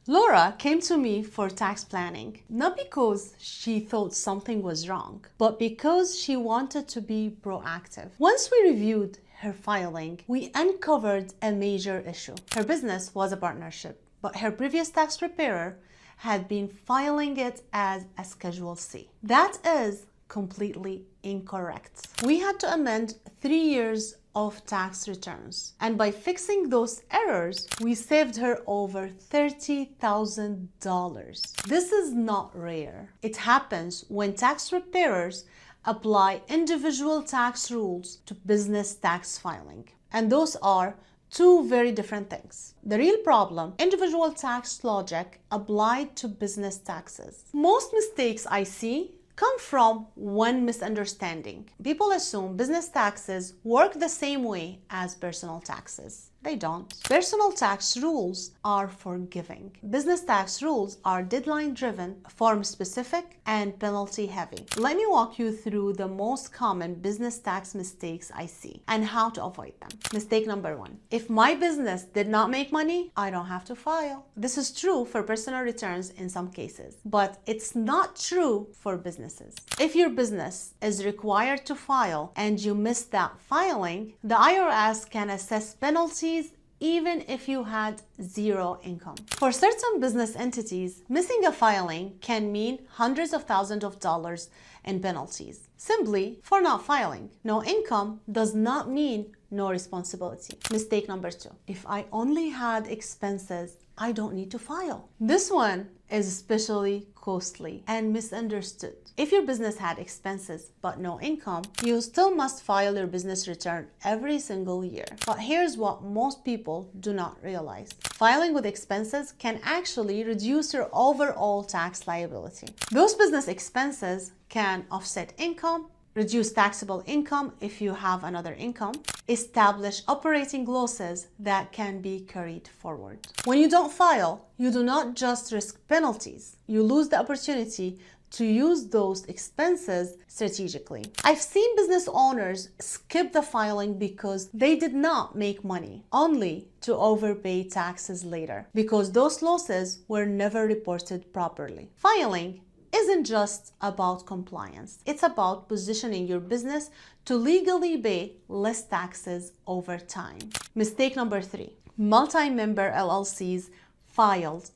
Laura came to me for tax planning, not because she thought something was wrong, but because she wanted to be proactive. Once we reviewed her filing, we uncovered a major issue. Her business was a partnership, but her previous tax preparer had been filing it as a Schedule C. That is completely incorrect. We had to amend 3 years of tax returns, and by fixing those errors, we saved her over $30,000. This is not rare. It happens when tax preparers apply individual tax rules to business tax filing, and those are two very different things. The real problem, individual tax logic applied to business taxes. Most mistakes I see come from one misunderstanding. People assume business taxes work the same way as personal taxes. They don't. Personal tax rules are forgiving. Business tax rules are deadline-driven, form-specific, and penalty-heavy. Let me walk you through the most common business tax mistakes I see and how to avoid them. Mistake number 1. If my business did not make money, I don't have to file. This is true for personal returns in some cases, but it's not true for businesses. If your business is required to file and you miss that filing, the IRS can assess penalties even if you had zero income. For certain business entities, missing a filing can mean hundreds of thousands of dollars in penalties, simply for not filing. No income does not mean no responsibility. Mistake number 2. If I only had expenses, I don't need to file. This one is especially costly and misunderstood. If your business had expenses but no income, you still must file your business return every single year. But here's what most people do not realize. Filing with expenses can actually reduce your overall tax liability. Those business expenses can offset income, reduce taxable income if you have another income, establish operating losses that can be carried forward. When you don't file, you do not just risk penalties, you lose the opportunity to use those expenses strategically. I've seen business owners skip the filing because they did not make money, only to overpay taxes later because those losses were never reported properly. Filing isn't just about compliance. It's about positioning your business to legally pay less taxes over time. Mistake number 3. Multi-member LLCs filed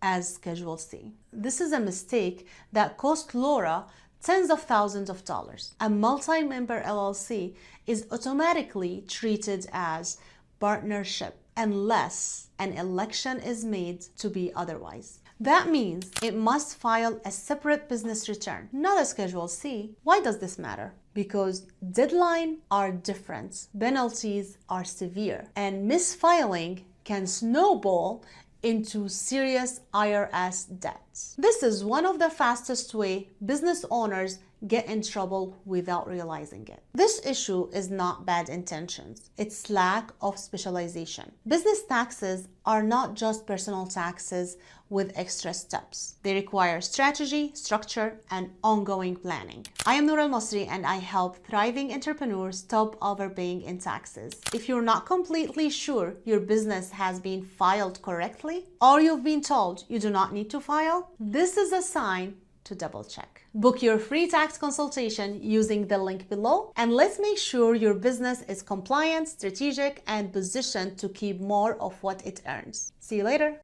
as Schedule C. This is a mistake that cost Laura tens of thousands of dollars. A multi-member LLC is automatically treated as partnership unless an election is made to be otherwise. That means it must file a separate business return, not a Schedule C. Why does this matter? Because deadlines are different, penalties are severe, and misfiling can snowball into serious IRS debts. This is one of the fastest way business owners get in trouble without realizing it. This issue is not bad intentions, it's lack of specialization. Business taxes are not just personal taxes with extra steps. They require strategy, structure, and ongoing planning. I am Noura Mosri and I help thriving entrepreneurs stop overpaying in taxes. If you're not completely sure your business has been filed correctly, or you've been told you do not need to file, this is a sign to double check. Book your free tax consultation using the link below, and let's make sure your business is compliant, strategic, and positioned to keep more of what it earns. See you later.